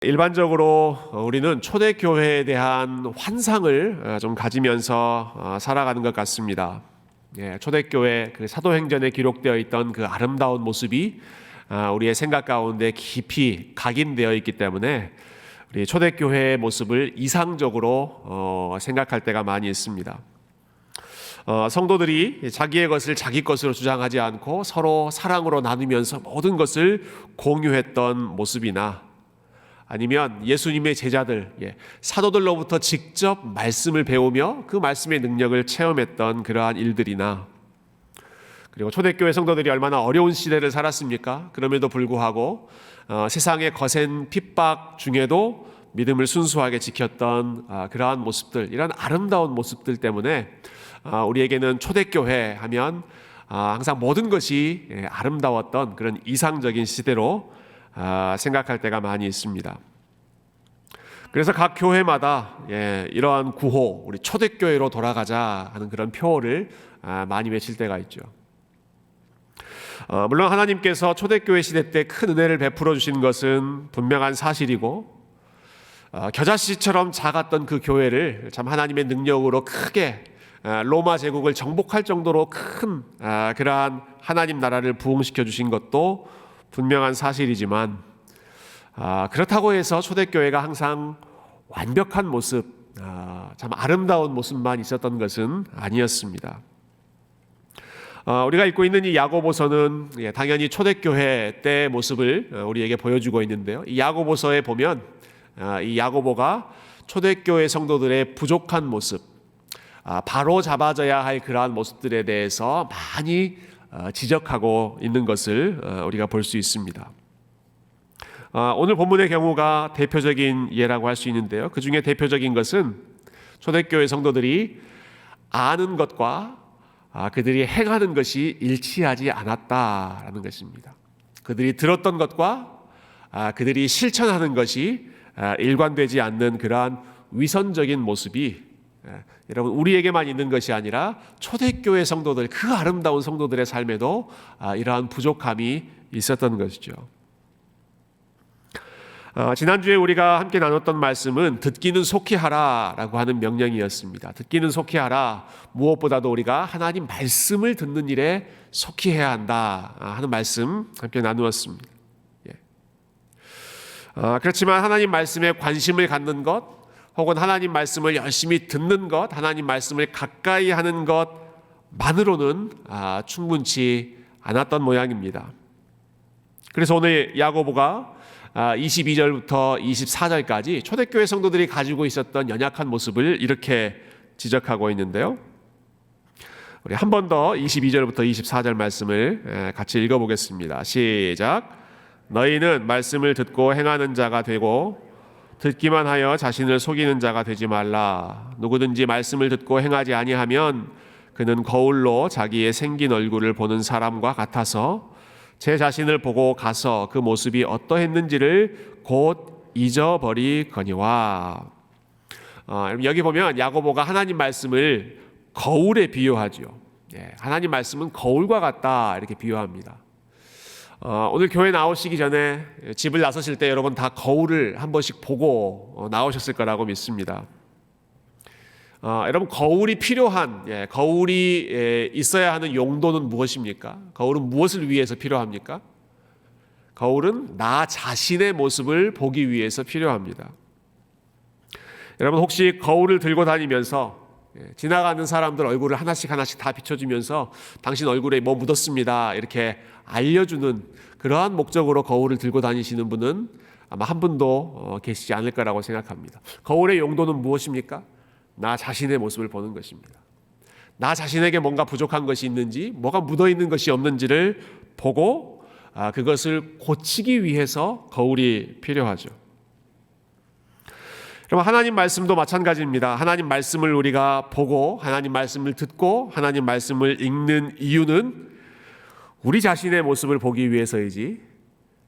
일반적으로 우리는 초대교회에 대한 환상을 좀 가지면서 살아가는 것 같습니다. 초대교회 그 사도행전에 기록되어 있던 그 아름다운 모습이 우리의 생각 가운데 깊이 각인되어 있기 때문에 우리 초대교회의 모습을 이상적으로 생각할 때가 많이 있습니다. 성도들이 자기의 것을 자기 것으로 주장하지 않고 서로 사랑으로 나누면서 모든 것을 공유했던 모습이나, 아니면 예수님의 제자들, 사도들로부터 직접 말씀을 배우며 그 말씀의 능력을 체험했던 그러한 일들이나, 그리고 초대교회 성도들이 얼마나 어려운 시대를 살았습니까? 그럼에도 불구하고 세상의 거센 핍박 중에도 믿음을 순수하게 지켰던 그러한 모습들, 이런 아름다운 모습들 때문에 우리에게는 초대교회 하면 항상 모든 것이 아름다웠던 그런 이상적인 시대로 생각할 때가 많이 있습니다. 그래서 각 교회마다 이러한 구호, 우리 초대교회로 돌아가자 하는 그런 표어를 많이 외칠 때가 있죠. 물론 하나님께서 초대교회 시대 때 큰 은혜를 베풀어 주신 것은 분명한 사실이고, 겨자씨처럼 작았던 그 교회를 참 하나님의 능력으로 크게 로마 제국을 정복할 정도로 큰 그러한 하나님 나라를 부흥시켜 주신 것도 분명한 사실이지만, 그렇다고 해서 초대교회가 항상 완벽한 모습, 참 아름다운 모습만 있었던 것은 아니었습니다. 우리가 읽고 있는 이 야고보서는 당연히 초대교회 때의 모습을 우리에게 보여주고 있는데요. 이 야고보서에 보면 이 야고보가 초대교회 성도들의 부족한 모습, 바로 잡아져야 할 그러한 모습들에 대해서 많이 지적하고 있는 것을 우리가 볼 수 있습니다. 오늘 본문의 경우가 대표적인 예라고 할 수 있는데요. 그 중에 대표적인 것은 초대교회 성도들이 아는 것과 그들이 행하는 것이 일치하지 않았다라는 것입니다. 그들이 들었던 것과 그들이 실천하는 것이 일관되지 않는 그러한 위선적인 모습이, 여러분, 우리에게만 있는 것이 아니라 초대교회 성도들, 그 아름다운 성도들의 삶에도 이러한 부족함이 있었던 것이죠. 지난주에 우리가 함께 나눴던 말씀은 듣기는 속히 하라라고 하는 명령이었습니다. 듣기는 속히 하라, 무엇보다도 우리가 하나님 말씀을 듣는 일에 속히 해야 한다 하는 말씀 함께 나누었습니다. 그렇지만 하나님 말씀에 관심을 갖는 것, 혹은 하나님 말씀을 열심히 듣는 것, 하나님 말씀을 가까이 하는 것만으로는 충분치 않았던 모양입니다. 그래서 오늘 야고보가 22절부터 24절까지 초대교회 성도들이 가지고 있었던 연약한 모습을 이렇게 지적하고 있는데요. 우리 한 번 더 22절부터 24절 말씀을 같이 읽어보겠습니다. 시작. 너희는 말씀을 듣고 행하는 자가 되고 듣기만 하여 자신을 속이는 자가 되지 말라. 누구든지 말씀을 듣고 행하지 아니하면 그는 거울로 자기의 생긴 얼굴을 보는 사람과 같아서 제 자신을 보고 가서 그 모습이 어떠했는지를 곧 잊어버리거니와. 여기 보면 야고보가 하나님 말씀을 거울에 비유하죠. 하나님 말씀은 거울과 같다 이렇게 비유합니다. 오늘 교회 나오시기 전에 집을 나서실 때 여러분 다 거울을 한 번씩 보고 나오셨을 거라고 믿습니다. 여러분, 거울이 필요한, 거울이 있어야 하는 용도는 무엇입니까? 거울은 무엇을 위해서 필요합니까? 거울은 나 자신의 모습을 보기 위해서 필요합니다. 여러분, 혹시 거울을 들고 다니면서 지나가는 사람들 얼굴을 하나씩 다 비춰주면서 당신 얼굴에 뭐 묻었습니다 이렇게 알려주는 그러한 목적으로 거울을 들고 다니시는 분은 아마 한 분도 계시지 않을 거라고 생각합니다. 거울의 용도는 무엇입니까? 나 자신의 모습을 보는 것입니다. 나 자신에게 뭔가 부족한 것이 있는지, 뭐가 묻어있는 것이 없는지를 보고 그것을 고치기 위해서 거울이 필요하죠. 그럼 하나님 말씀도 마찬가지입니다. 하나님 말씀을 우리가 보고 하나님 말씀을 듣고 하나님 말씀을 읽는 이유는 우리 자신의 모습을 보기 위해서이지,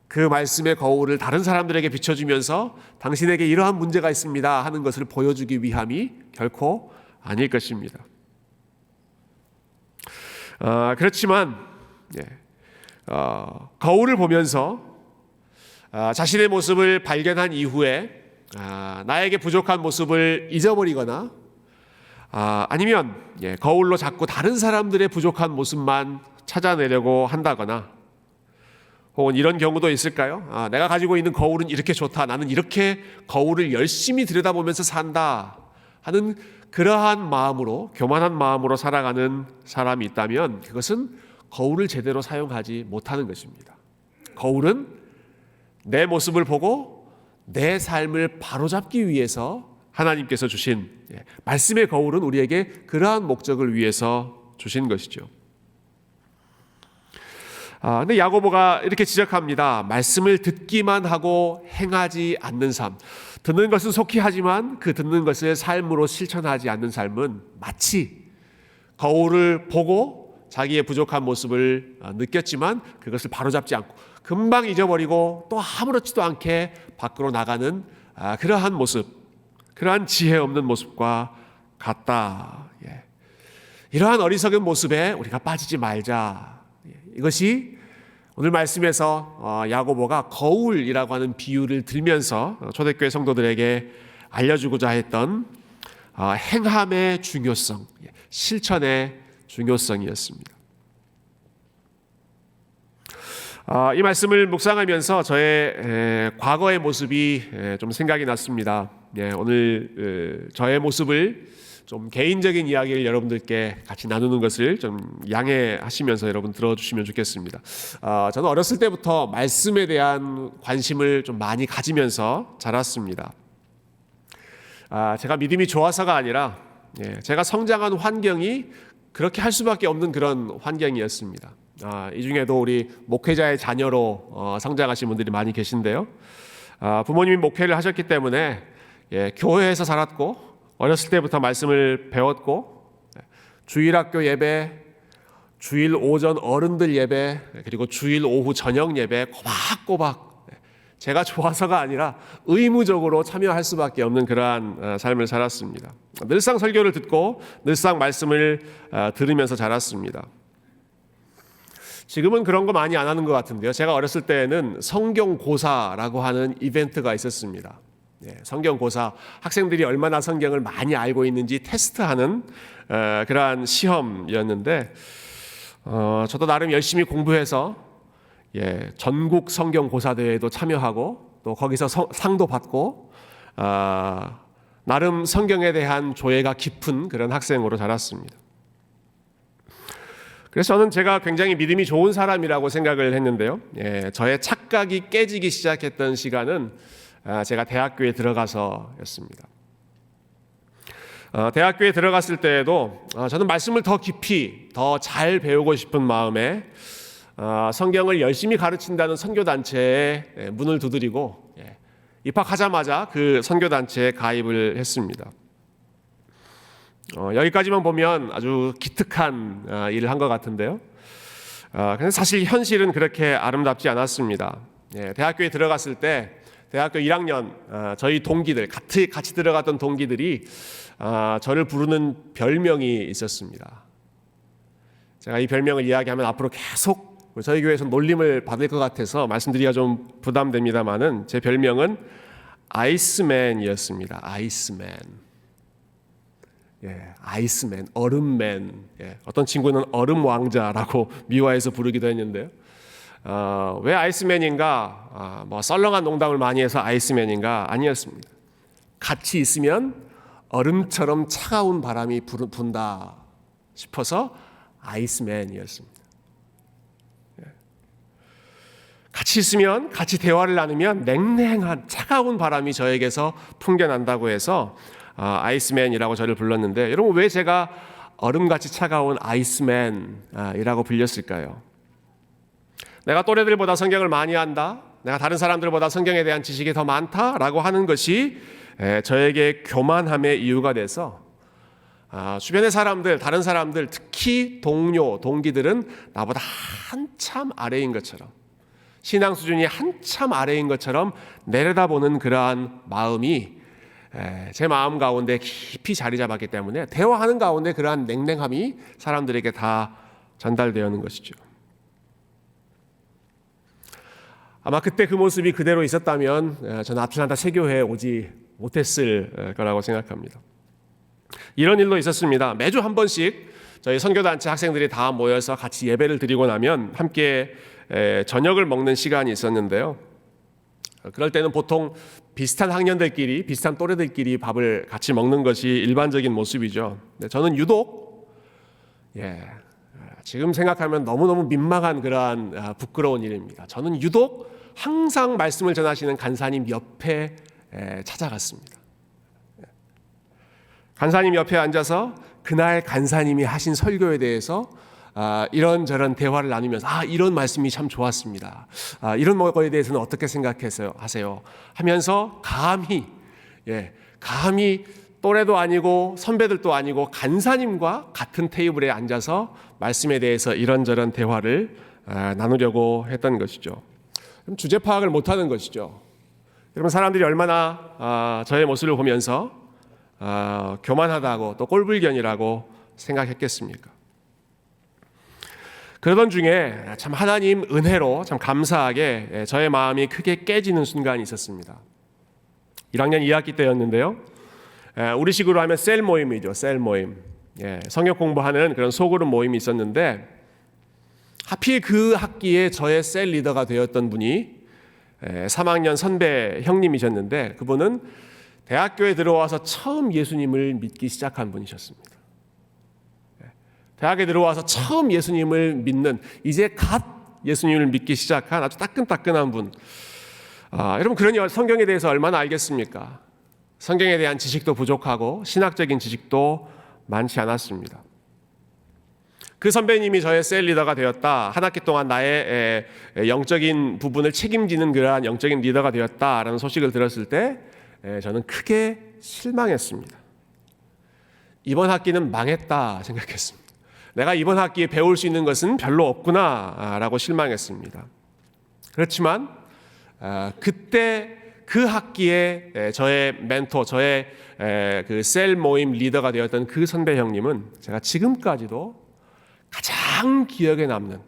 그 말씀의 거울을 다른 사람들에게 비춰주면서 당신에게 이러한 문제가 있습니다 하는 것을 보여주기 위함이 결코 아닐 것입니다. 그렇지만 거울을 보면서 자신의 모습을 발견한 이후에 나에게 부족한 모습을 잊어버리거나 아니면 거울로 자꾸 다른 사람들의 부족한 모습만 찾아내려고 한다거나, 혹은 이런 경우도 있을까요? 내가 가지고 있는 거울은 이렇게 좋다, 나는 이렇게 거울을 열심히 들여다보면서 산다 하는 그러한 마음으로, 교만한 마음으로 살아가는 사람이 있다면 그것은 거울을 제대로 사용하지 못하는 것입니다. 거울은 내 모습을 보고 내 삶을 바로잡기 위해서 하나님께서 주신 말씀의 거울은 우리에게 그러한 목적을 위해서 주신 것이죠. 근데 야고보가 이렇게 지적합니다. 말씀을 듣기만 하고 행하지 않는 삶. 듣는 것은 속히 하지만 그 듣는 것을 삶으로 실천하지 않는 삶은 마치 거울을 보고 자기의 부족한 모습을 느꼈지만 그것을 바로잡지 않고 금방 잊어버리고 또 아무렇지도 않게 밖으로 나가는 그러한 모습, 그러한 지혜 없는 모습과 같다. 이러한 어리석은 모습에 우리가 빠지지 말자. 이것이 오늘 말씀에서 야고보가 거울이라고 하는 비유를 들면서 초대교회 성도들에게 알려주고자 했던 행함의 중요성, 실천의 중요성이었습니다. 이 말씀을 묵상하면서 저의 과거의 모습이 좀 생각이 났습니다. 오늘 저의 모습을 좀 개인적인 이야기를 여러분들께 같이 나누는 것을 좀 양해하시면서 여러분 들어주시면 좋겠습니다. 저는 어렸을 때부터 말씀에 대한 관심을 좀 많이 가지면서 자랐습니다. 제가 믿음이 좋아서가 아니라 제가 성장한 환경이 그렇게 할 수밖에 없는 그런 환경이었습니다. 이 중에도 우리 목회자의 자녀로 성장하신 분들이 많이 계신데요. 부모님이 목회를 하셨기 때문에 교회에서 살았고 어렸을 때부터 말씀을 배웠고 주일학교 예배, 주일 오전 어른들 예배, 그리고 주일 오후 저녁 예배 꼬박꼬박 제가 좋아서가 아니라 의무적으로 참여할 수밖에 없는 그러한 삶을 살았습니다. 늘상 설교를 듣고 늘상 말씀을 들으면서 자랐습니다. 지금은 그런 거 많이 안 하는 것 같은데요. 제가 어렸을 때는 성경고사라고 하는 이벤트가 있었습니다. 성경고사, 학생들이 얼마나 성경을 많이 알고 있는지 테스트하는 그러한 시험이었는데 저도 나름 열심히 공부해서 전국 성경고사대회에도 참여하고 또 거기서 상도 받고 나름 성경에 대한 조예가 깊은 그런 학생으로 자랐습니다. 그래서 저는 제가 굉장히 믿음이 좋은 사람이라고 생각을 했는데요. 저의 착각이 깨지기 시작했던 시간은 제가 대학교에 들어가서였습니다. 대학교에 들어갔을 때에도 저는 말씀을 더 깊이 더 잘 배우고 싶은 마음에 성경을 열심히 가르친다는 선교단체에 문을 두드리고 입학하자마자 그 선교단체에 가입을 했습니다. 여기까지만 보면 아주 기특한 일을 한 것 같은데요. 근데 사실 현실은 그렇게 아름답지 않았습니다. 대학교에 들어갔을 때 대학교 1학년 저희 동기들 같이 들어갔던 동기들이 저를 부르는 별명이 있었습니다. 제가 이 별명을 이야기하면 앞으로 계속 저희 교회에서 놀림을 받을 것 같아서 말씀드리기가 좀 부담됩니다만은 제 별명은 아이스맨이었습니다. 아이스맨. 아이스맨, 얼음맨. 어떤 친구는 얼음 왕자라고 미화해서 부르기도 했는데요. 왜 아이스맨인가? 뭐 썰렁한 농담을 많이 해서 아이스맨인가? 아니었습니다. 같이 있으면 얼음처럼 차가운 바람이 분다 싶어서 아이스맨이었습니다. 같이 있으면, 같이 대화를 나누면 냉랭한 차가운 바람이 저에게서 풍겨난다고 해서 아이스맨이라고 저를 불렀는데, 여러분 왜 제가 얼음같이 차가운 아이스맨이라고 불렸을까요? 내가 또래들보다 성경을 많이 한다, 내가 다른 사람들보다 성경에 대한 지식이 더 많다라고 하는 것이 저에게 교만함의 이유가 돼서 주변의 사람들, 다른 사람들, 특히 동료, 동기들은 나보다 한참 아래인 것처럼, 신앙 수준이 한참 아래인 것처럼 내려다보는 그러한 마음이 제 마음 가운데 깊이 자리 잡았기 때문에 대화하는 가운데 그러한 냉랭함이 사람들에게 다 전달되어 있는 것이죠. 아마 그때 그 모습이 그대로 있었다면 저는 아틀란타 세교회에 오지 못했을 거라고 생각합니다. 이런 일도 있었습니다. 매주 한 번씩 저희 선교단체 학생들이 다 모여서 같이 예배를 드리고 나면 함께 저녁을 먹는 시간이 있었는데요. 그럴 때는 보통 비슷한 학년들끼리, 비슷한 또래들끼리 밥을 같이 먹는 것이 일반적인 모습이죠. 저는 유독 지금 생각하면 너무너무 민망한 그러한 부끄러운 일입니다. 저는 유독 항상 말씀을 전하시는 간사님 옆에 찾아갔습니다. 간사님 옆에 앉아서 그날 간사님이 하신 설교에 대해서 이런저런 대화를 나누면서 이런 말씀이 참 좋았습니다. 이런 거에 대해서는 어떻게 생각하세요? 하면서 감히 또래도 아니고 선배들도 아니고 간사님과 같은 테이블에 앉아서 말씀에 대해서 이런저런 대화를 나누려고 했던 것이죠. 그럼 주제 파악을 못하는 것이죠. 여러분, 사람들이 얼마나 저의 모습을 보면서 교만하다고 또 꼴불견이라고 생각했겠습니까? 그러던 중에 참 하나님 은혜로 참 감사하게 저의 마음이 크게 깨지는 순간이 있었습니다. 1학년 2학기 때였는데요. 우리식으로 하면 셀 모임이죠. 셀 모임. 성역 공부하는 그런 소그룹 모임이 있었는데 하필 그 학기에 저의 셀 리더가 되었던 분이 3학년 선배 형님이셨는데 그분은 대학교에 들어와서 처음 예수님을 믿기 시작한 분이셨습니다. 대학에 들어와서 처음 예수님을 믿는, 이제 갓 예수님을 믿기 시작한 아주 따끈따끈한 분. 여러분, 그러니 성경에 대해서 얼마나 알겠습니까? 성경에 대한 지식도 부족하고 신학적인 지식도 많지 않았습니다. 그 선배님이 저의 셀 리더가 되었다, 한 학기 동안 나의 영적인 부분을 책임지는 그러한 영적인 리더가 되었다라는 소식을 들었을 때 저는 크게 실망했습니다. 이번 학기는 망했다 생각했습니다. 내가 이번 학기에 배울 수 있는 것은 별로 없구나라고 실망했습니다. 그렇지만 그때 그 학기에 저의 멘토, 저의 그 셀 모임 리더가 되었던 그 선배 형님은 제가 지금까지도 가장 기억에 남는,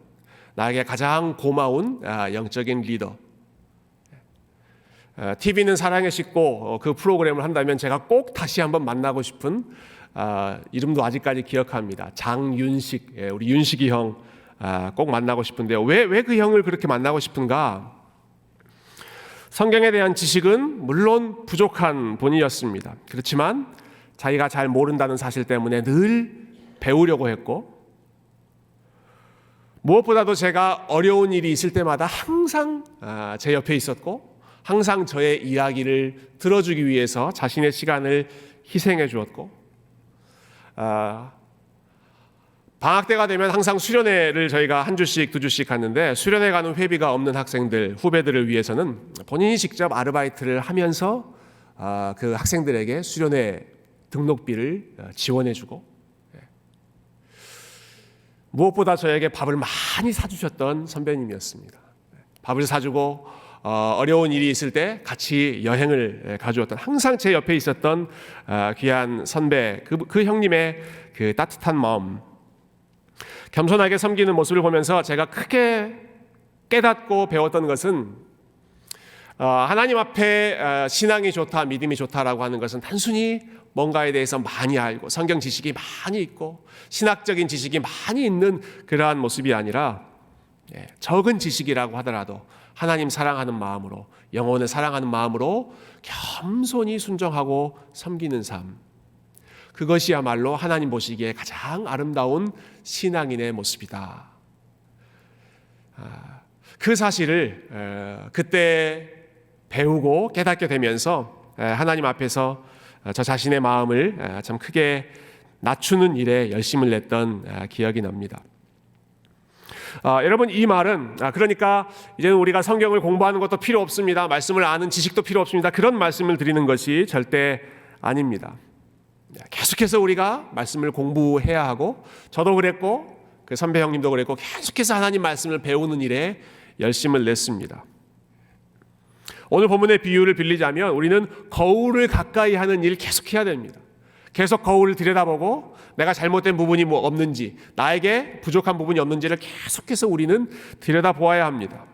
나에게 가장 고마운 영적인 리더. TV는 사랑에 싣고 그 프로그램을 한다면 제가 꼭 다시 한번 만나고 싶은, 이름도 아직까지 기억합니다. 장윤식, 우리 윤식이 형 꼭 만나고 싶은데요. 왜 그 형을 그렇게 만나고 싶은가? 성경에 대한 지식은 물론 부족한 분이었습니다. 그렇지만 자기가 잘 모른다는 사실 때문에 늘 배우려고 했고, 무엇보다도 제가 어려운 일이 있을 때마다 항상 제 옆에 있었고, 항상 저의 이야기를 들어주기 위해서 자신의 시간을 희생해 주었고, 방학 때가 되면 항상 수련회를 저희가 한 주씩 두 주씩 갔는데, 수련회 가는 회비가 없는 학생들, 후배들을 위해서는 본인이 직접 아르바이트를 하면서 그 학생들에게 수련회 등록비를 지원해 주고, 무엇보다 저에게 밥을 많이 사주셨던 선배님이었습니다. 밥을 사주고 어려운 일이 있을 때 같이 여행을 가주었던, 항상 제 옆에 있었던 귀한 선배, 그 형님의 그 따뜻한 마음, 겸손하게 섬기는 모습을 보면서 제가 크게 깨닫고 배웠던 것은, 하나님 앞에 신앙이 좋다, 믿음이 좋다라고 하는 것은 단순히 뭔가에 대해서 많이 알고 성경 지식이 많이 있고 신학적인 지식이 많이 있는 그러한 모습이 아니라, 적은 지식이라고 하더라도 하나님 사랑하는 마음으로, 영혼을 사랑하는 마음으로 겸손히 순종하고 섬기는 삶, 그것이야말로 하나님 보시기에 가장 아름다운 신앙인의 모습이다. 그 사실을 그때 배우고 깨닫게 되면서 하나님 앞에서 저 자신의 마음을 참 크게 낮추는 일에 열심을 냈던 기억이 납니다. 여러분, 이 말은 그러니까 이제는 우리가 성경을 공부하는 것도 필요 없습니다, 말씀을 아는 지식도 필요 없습니다, 그런 말씀을 드리는 것이 절대 아닙니다. 계속해서 우리가 말씀을 공부해야 하고, 저도 그랬고 그 선배 형님도 그랬고, 계속해서 하나님 말씀을 배우는 일에 열심을 냈습니다. 오늘 본문의 비유를 빌리자면 우리는 거울을 가까이 하는 일 계속해야 됩니다. 계속 거울을 들여다보고 내가 잘못된 부분이 뭐 없는지, 나에게 부족한 부분이 없는지를 계속해서 우리는 들여다보아야 합니다.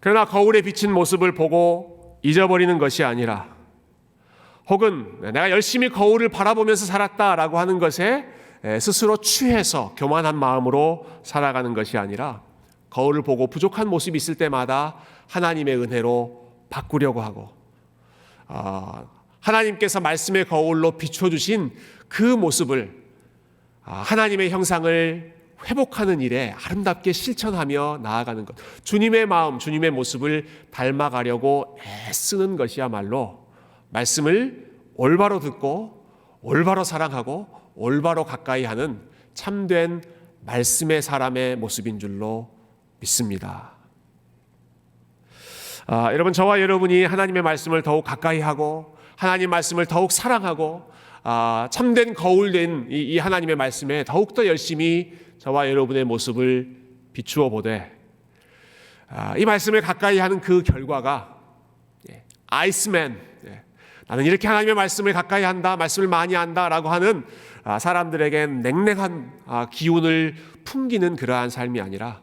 그러나 거울에 비친 모습을 보고 잊어버리는 것이 아니라, 혹은 내가 열심히 거울을 바라보면서 살았다라고 하는 것에 스스로 취해서 교만한 마음으로 살아가는 것이 아니라, 거울을 보고 부족한 모습이 있을 때마다 하나님의 은혜로 바꾸려고 하고, 하나님께서 말씀의 거울로 비춰주신 그 모습을, 하나님의 형상을 회복하는 일에 아름답게 실천하며 나아가는 것, 주님의 마음, 주님의 모습을 닮아가려고 애쓰는 것이야말로 말씀을 올바로 듣고 올바로 사랑하고 올바로 가까이 하는 참된 말씀의 사람의 모습인 줄로 믿습니다. 여러분, 저와 여러분이 하나님의 말씀을 더욱 가까이 하고 하나님 말씀을 더욱 사랑하고 참된 거울된 이 하나님의 말씀에 더욱더 열심히 저와 여러분의 모습을 비추어 보되, 이 말씀을 가까이 하는 그 결과가 아이스맨, 나는 이렇게 하나님의 말씀을 가까이 한다, 말씀을 많이 한다라고 하는 사람들에겐 냉랭한 기운을 풍기는 그러한 삶이 아니라,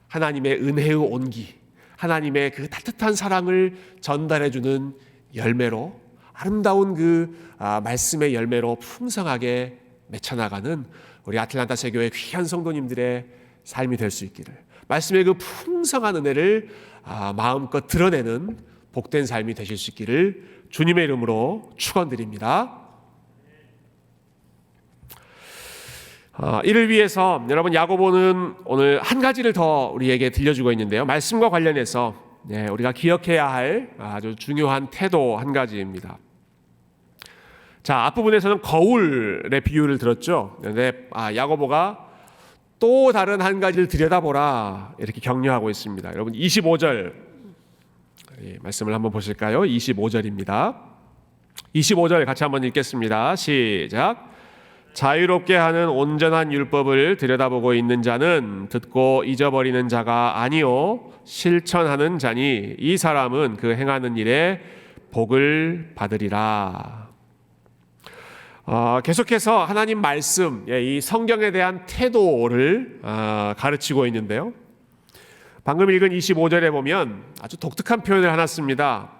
하나님의 은혜의 온기, 하나님의 그 따뜻한 사랑을 전달해주는 열매로, 아름다운 그 말씀의 열매로 풍성하게 맺혀나가는 우리 아틀란타 세교회 귀한 성도님들의 삶이 될 수 있기를, 말씀의 그 풍성한 은혜를 마음껏 드러내는 복된 삶이 되실 수 있기를 주님의 이름으로 축원드립니다. 이를 위해서 여러분, 야고보는 오늘 한 가지를 더 우리에게 들려주고 있는데요, 말씀과 관련해서 우리가 기억해야 할 아주 중요한 태도 한 가지입니다. 자, 앞부분에서는 거울의 비유를 들었죠. 그런데 야고보가 또 다른 한 가지를 들여다보라 이렇게 격려하고 있습니다. 여러분, 25절 말씀을 한번 보실까요? 25절입니다. 25절 같이 한번 읽겠습니다. 시작. 자유롭게 하는 온전한 율법을 들여다보고 있는 자는 듣고 잊어버리는 자가 아니요 실천하는 자니 이 사람은 그 행하는 일에 복을 받으리라. 계속해서 하나님 말씀, 이 성경에 대한 태도를 가르치고 있는데요, 방금 읽은 25절에 보면 아주 독특한 표현을 하나 씁니다.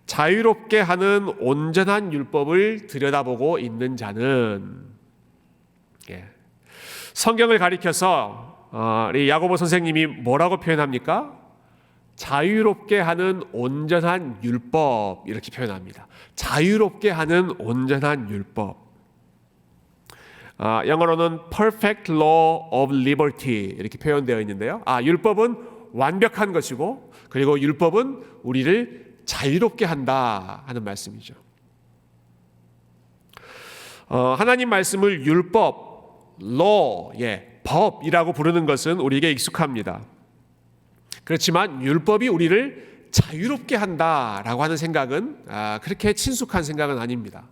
자유롭게 하는 온전한 율법을 들여다보고 있는 자는, 성경을 가리켜서 우리 야고보 선생님이 뭐라고 표현합니까? 자유롭게 하는 온전한 율법, 이렇게 표현합니다. 자유롭게 하는 온전한 율법. 영어로는 perfect law of liberty 이렇게 표현되어 있는데요, 율법은 완벽한 것이고, 그리고 율법은 우리를 자유롭게 한다 하는 말씀이죠. 하나님 말씀을 율법, law, 법이라고 부르는 것은 우리에게 익숙합니다. 그렇지만 율법이 우리를 자유롭게 한다라고 하는 생각은 그렇게 친숙한 생각은 아닙니다.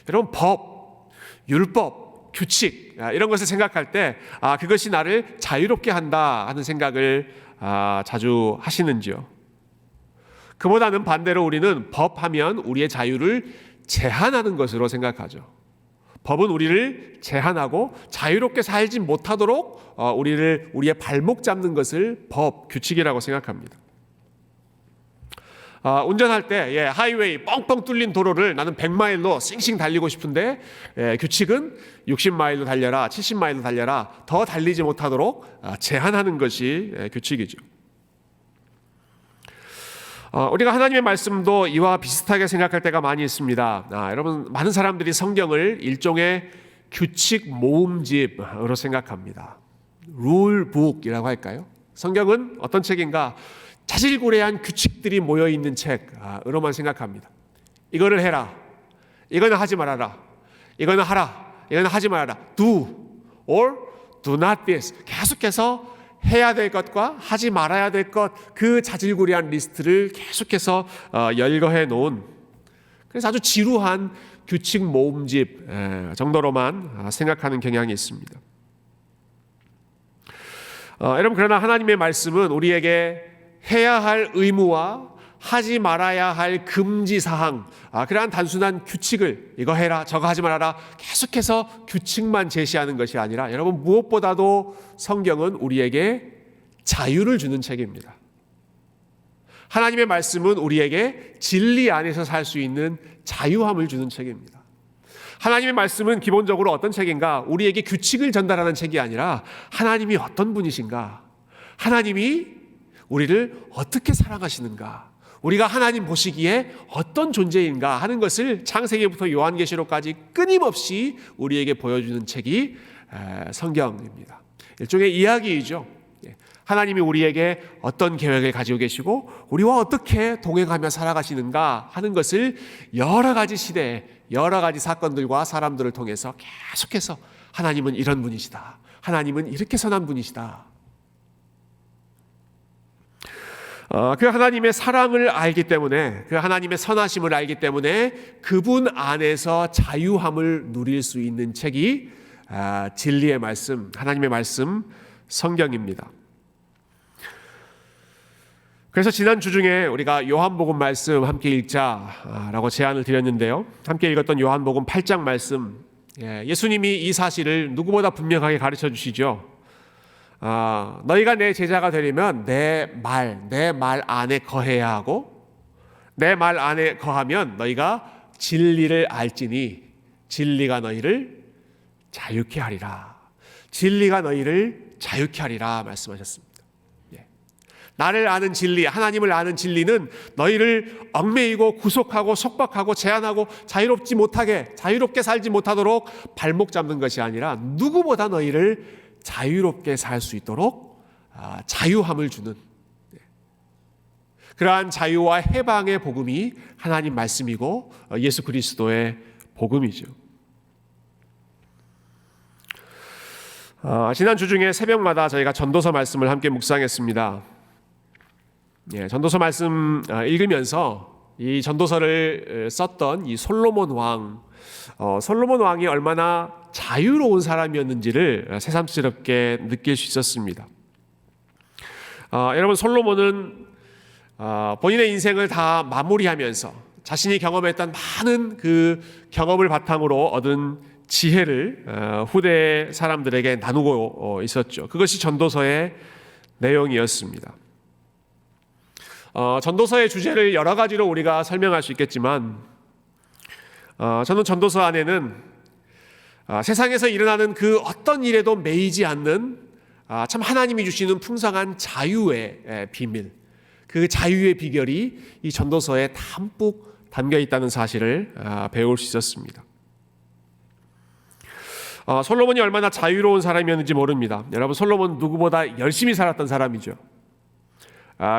여러분, 법, 율법, 규칙 이런 것을 생각할 때 그것이 나를 자유롭게 한다 하는 생각을 자주 하시는지요? 그보다는 반대로 우리는 법하면 우리의 자유를 제한하는 것으로 생각하죠. 법은 우리를 제한하고 자유롭게 살지 못하도록 우리의 발목 잡는 것을 법, 규칙이라고 생각합니다. 운전할 때 하이웨이 뻥뻥 뚫린 도로를 나는 100마일로 싱싱 달리고 싶은데 규칙은 60마일로 달려라, 70마일로 달려라, 더 달리지 못하도록 제한하는 것이 규칙이죠. 우리가 하나님의 말씀도 이와 비슷하게 생각할 때가 많이 있습니다. 여러분, 많은 사람들이 성경을 일종의 규칙 모음집으로 생각합니다. 룰북이라고 할까요? 성경은 어떤 책인가? 자질구레한 규칙들이 모여있는 책으로만 생각합니다. 이거를 해라, 이거는 하지 말아라, 이거는 하라, 이거는 하지 말아라, do or do not this, 계속해서 해야 될 것과 하지 말아야 될 것, 그 자질구레한 리스트를 계속해서 열거해 놓은, 그래서 아주 지루한 규칙 모음집 정도로만 생각하는 경향이 있습니다. 여러분, 그러나 하나님의 말씀은 우리에게 해야 할 의무와 하지 말아야 할 금지사항, 그러한 단순한 규칙을 이거 해라 저거 하지 말아라 계속해서 규칙만 제시하는 것이 아니라, 여러분, 무엇보다도 성경은 우리에게 자유를 주는 책입니다. 하나님의 말씀은 우리에게 진리 안에서 살 수 있는 자유함을 주는 책입니다. 하나님의 말씀은 기본적으로 어떤 책인가? 우리에게 규칙을 전달하는 책이 아니라 하나님이 어떤 분이신가? 하나님이 우리를 어떻게 사랑하시는가? 우리가 하나님 보시기에 어떤 존재인가 하는 것을 창세기부터 요한계시록까지 끊임없이 우리에게 보여주는 책이 성경입니다. 일종의 이야기이죠. 하나님이 우리에게 어떤 계획을 가지고 계시고 우리와 어떻게 동행하며 살아가시는가 하는 것을 여러 가지 시대, 여러 가지 사건들과 사람들을 통해서 계속해서 하나님은 이런 분이시다. 하나님은 이렇게 선한 분이시다. 그 하나님의 사랑을 알기 때문에, 그 하나님의 선하심을 알기 때문에 그분 안에서 자유함을 누릴 수 있는 책이 진리의 말씀, 하나님의 말씀, 성경입니다. 그래서 지난 주 중에 우리가 요한복음 말씀 함께 읽자라고 제안을 드렸는데요. 함께 읽었던 요한복음 8장 말씀, 예수님이 이 사실을 누구보다 분명하게 가르쳐 주시죠. 너희가 내 제자가 되려면 내 말 안에 거해야 하고, 내 말 안에 거하면 너희가 진리를 알지니 진리가 너희를 자유케 하리라. 진리가 너희를 자유케 하리라 말씀하셨습니다. 나를 아는 진리, 하나님을 아는 진리는 너희를 얽매이고 구속하고 속박하고 제한하고 자유롭지 못하게, 자유롭게 살지 못하도록 발목 잡는 것이 아니라 누구보다 너희를 자유롭게 살 수 있도록 자유함을 주는, 그러한 자유와 해방의 복음이 하나님 말씀이고 예수 그리스도의 복음이죠. 지난 주 중에 새벽마다 저희가 전도서 말씀을 함께 묵상했습니다. 전도서 말씀 읽으면서 이 전도서를 썼던 이 솔로몬 왕이 얼마나 자유로운 사람이었는지를 새삼스럽게 느낄 수 있었습니다. 여러분, 솔로몬은 본인의 인생을 다 마무리하면서 자신이 경험했던 많은 그 경험을 바탕으로 얻은 지혜를 후대 사람들에게 나누고 있었죠. 그것이 전도서의 내용이었습니다. 전도서의 주제를 여러 가지로 우리가 설명할 수 있겠지만, 저는 전도서 안에는 세상에서 일어나는 그 어떤 일에도 매이지 않는 참 하나님이 주시는 풍성한 자유의 비밀, 그 자유의 비결이 이 전도서에 담뿍 담겨 있다는 사실을 배울 수 있었습니다. 솔로몬이 얼마나 자유로운 사람이었는지 모릅니다. 여러분, 솔로몬은 누구보다 열심히 살았던 사람이죠.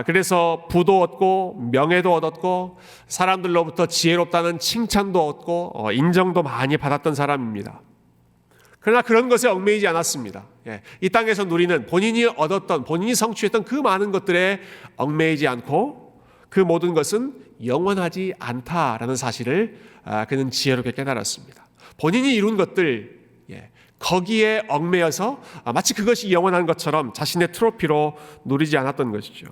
그래서 부도 얻고 명예도 얻었고 사람들로부터 지혜롭다는 칭찬도 얻고 인정도 많이 받았던 사람입니다. 그러나 그런 것에 얽매이지 않았습니다. 이 땅에서 누리는 본인이 얻었던, 본인이 성취했던 그 많은 것들에 얽매이지 않고 그 모든 것은 영원하지 않다라는 사실을 그는 지혜롭게 깨달았습니다. 본인이 이룬 것들, 거기에 얽매여서 마치 그것이 영원한 것처럼 자신의 트로피로 누리지 않았던 것이죠.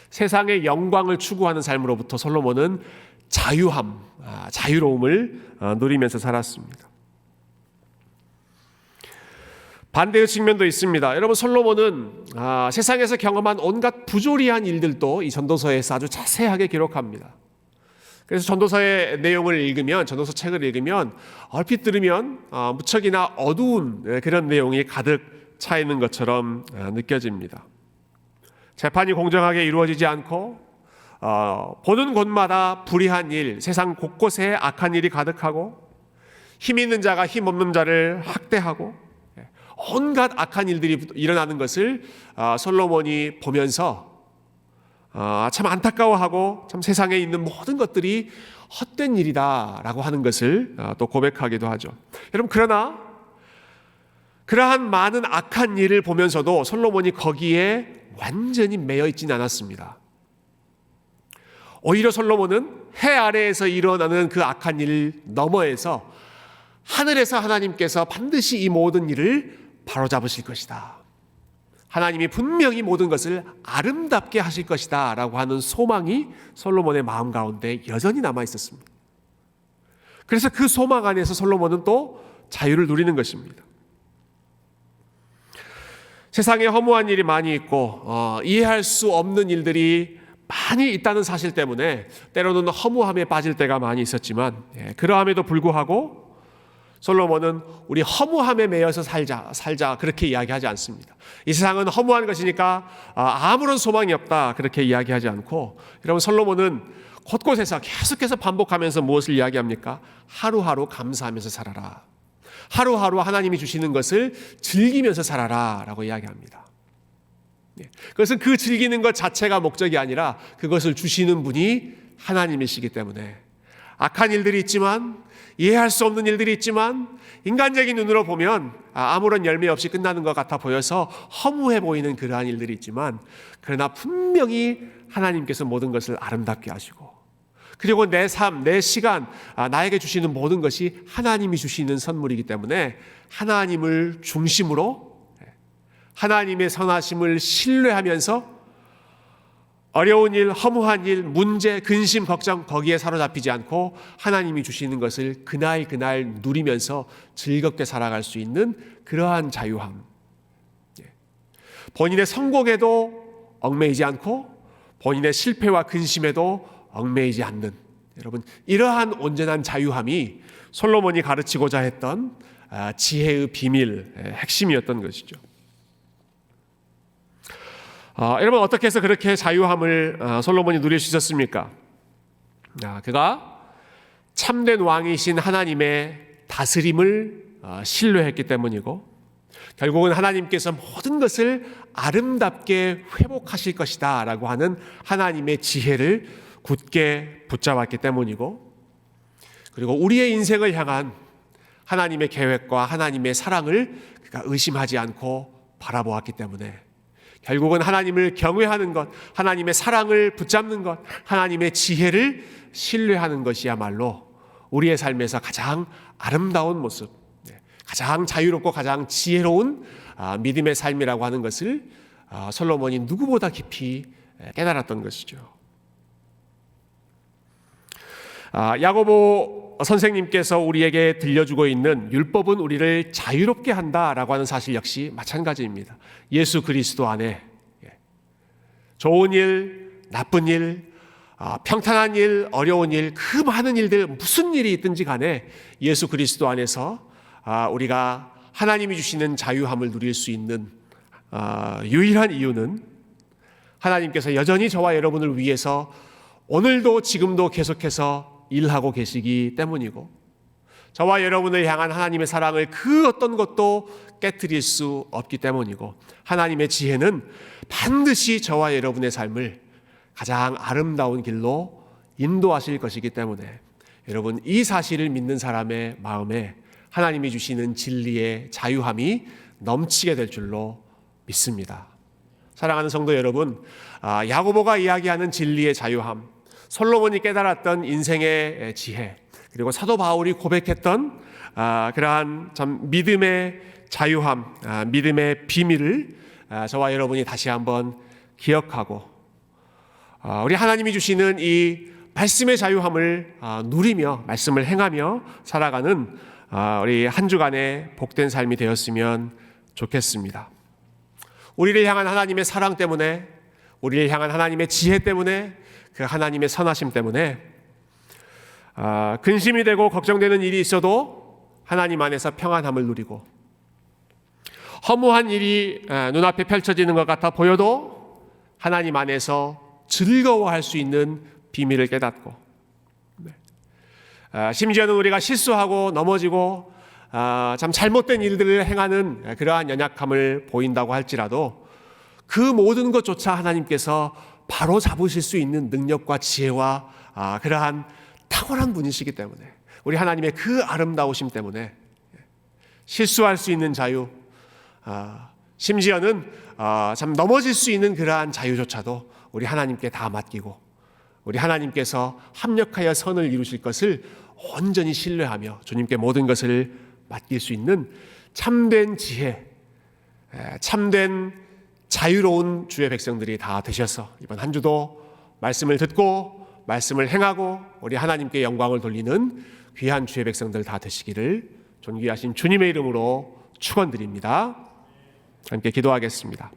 세상의 영광을 추구하는 삶으로부터 솔로몬은 자유로움을 누리면서 살았습니다. 반대의 측면도 있습니다. 여러분, 솔로몬은 세상에서 경험한 온갖 부조리한 일들도 이 전도서에서 아주 자세하게 기록합니다. 그래서 전도서의 내용을 읽으면, 전도서 책을 읽으면 얼핏 들으면 무척이나 어두운 그런 내용이 가득 차 있는 것처럼 느껴집니다. 재판이 공정하게 이루어지지 않고 보는 곳마다 불의한 일, 세상 곳곳에 악한 일이 가득하고 힘 있는 자가 힘 없는 자를 학대하고 온갖 악한 일들이 일어나는 것을 솔로몬이 보면서 참 안타까워하고 참 세상에 있는 모든 것들이 헛된 일이다라고 하는 것을 또 고백하기도 하죠. 여러분, 그러나 그러한 많은 악한 일을 보면서도 솔로몬이 거기에 완전히 매여 있지는 않았습니다. 오히려 솔로몬은 해 아래에서 일어나는 그 악한 일 너머에서 하늘에서 하나님께서 반드시 이 모든 일을 바로잡으실 것이다, 하나님이 분명히 모든 것을 아름답게 하실 것이다 라고 하는 소망이 솔로몬의 마음 가운데 여전히 남아 있었습니다. 그래서 그 소망 안에서 솔로몬은 또 자유를 누리는 것입니다. 세상에 허무한 일이 많이 있고 이해할 수 없는 일들이 많이 있다는 사실 때문에 때로는 허무함에 빠질 때가 많이 있었지만, 그러함에도 불구하고 솔로몬은 우리 허무함에 매여서 살자 그렇게 이야기하지 않습니다. 이 세상은 허무한 것이니까 아무런 소망이 없다 그렇게 이야기하지 않고, 여러분, 솔로몬은 곳곳에서 계속해서 반복하면서 무엇을 이야기합니까? 하루하루 감사하면서 살아라. 하루하루 하나님이 주시는 것을 즐기면서 살아라 라고 이야기합니다. 그것은 그 즐기는 것 자체가 목적이 아니라 그것을 주시는 분이 하나님이시기 때문에, 악한 일들이 있지만, 이해할 수 없는 일들이 있지만, 인간적인 눈으로 보면 아무런 열매 없이 끝나는 것 같아 보여서 허무해 보이는 그러한 일들이 있지만, 그러나 분명히 하나님께서 모든 것을 아름답게 하시고, 그리고 내 삶, 내 시간, 나에게 주시는 모든 것이 하나님이 주시는 선물이기 때문에 하나님을 중심으로 하나님의 선하심을 신뢰하면서 어려운 일, 허무한 일, 문제, 근심, 걱정 거기에 사로잡히지 않고 하나님이 주시는 것을 그날 누리면서 즐겁게 살아갈 수 있는 그러한 자유함. 본인의 성공에도 얽매이지 않고 본인의 실패와 근심에도 얽매이지 않는, 여러분, 이러한 온전한 자유함이 솔로몬이 가르치고자 했던 지혜의 비밀, 핵심이었던 것이죠. 여러분, 어떻게 해서 그렇게 자유함을 솔로몬이 누릴 수 있었습니까? 그가 참된 왕이신 하나님의 다스림을 신뢰했기 때문이고, 결국은 하나님께서 모든 것을 아름답게 회복하실 것이다 라고 하는 하나님의 지혜를 굳게 붙잡았기 때문이고, 그리고 우리의 인생을 향한 하나님의 계획과 하나님의 사랑을 그가 의심하지 않고 바라보았기 때문에, 결국은 하나님을 경외하는 것, 하나님의 사랑을 붙잡는 것, 하나님의 지혜를 신뢰하는 것이야말로 우리의 삶에서 가장 아름다운 모습, 가장 자유롭고 가장 지혜로운 믿음의 삶이라고 하는 것을 솔로몬이 누구보다 깊이 깨달았던 것이죠. 야고보 선생님께서 우리에게 들려주고 있는 율법은 우리를 자유롭게 한다라고 하는 사실 역시 마찬가지입니다. 예수 그리스도 안에 좋은 일, 나쁜 일, 평탄한 일, 어려운 일, 그 많은 일들, 무슨 일이 있든지 간에 예수 그리스도 안에서 우리가 하나님이 주시는 자유함을 누릴 수 있는 유일한 이유는 하나님께서 여전히 저와 여러분을 위해서 오늘도 지금도 계속해서 일하고 계시기 때문이고, 저와 여러분을 향한 하나님의 사랑을 그 어떤 것도 깨트릴 수 없기 때문이고, 하나님의 지혜는 반드시 저와 여러분의 삶을 가장 아름다운 길로 인도하실 것이기 때문에, 여러분, 이 사실을 믿는 사람의 마음에 하나님이 주시는 진리의 자유함이 넘치게 될 줄로 믿습니다. 사랑하는 성도 여러분, 야고보가 이야기하는 진리의 자유함, 솔로몬이 깨달았던 인생의 지혜, 그리고 사도 바울이 고백했던 그러한 참 믿음의 자유함, 믿음의 비밀을 저와 여러분이 다시 한번 기억하고, 우리 하나님이 주시는 이 말씀의 자유함을 누리며 말씀을 행하며 살아가는 우리 한 주간의 복된 삶이 되었으면 좋겠습니다. 우리를 향한 하나님의 사랑 때문에, 우리를 향한 하나님의 지혜 때문에, 그 하나님의 선하심 때문에 근심이 되고 걱정되는 일이 있어도 하나님 안에서 평안함을 누리고, 허무한 일이 눈앞에 펼쳐지는 것 같아 보여도 하나님 안에서 즐거워할 수 있는 비밀을 깨닫고, 심지어는 우리가 실수하고 넘어지고 참 잘못된 일들을 행하는 그러한 연약함을 보인다고 할지라도 그 모든 것조차 하나님께서 바로 잡으실 수 있는 능력과 지혜와 그러한 탁월한 분이시기 때문에, 우리 하나님의 그 아름다우심 때문에 실수할 수 있는 자유, 심지어는 참 넘어질 수 있는 그러한 자유조차도 우리 하나님께 다 맡기고, 우리 하나님께서 합력하여 선을 이루실 것을 온전히 신뢰하며 주님께 모든 것을 맡길 수 있는 참된 지혜, 참된 자유로운 주의 백성들이 다 되셔서 이번 한 주도 말씀을 듣고 말씀을 행하고 우리 하나님께 영광을 돌리는 귀한 주의 백성들 다 되시기를 존귀하신 주님의 이름으로 축원드립니다. 함께 기도하겠습니다.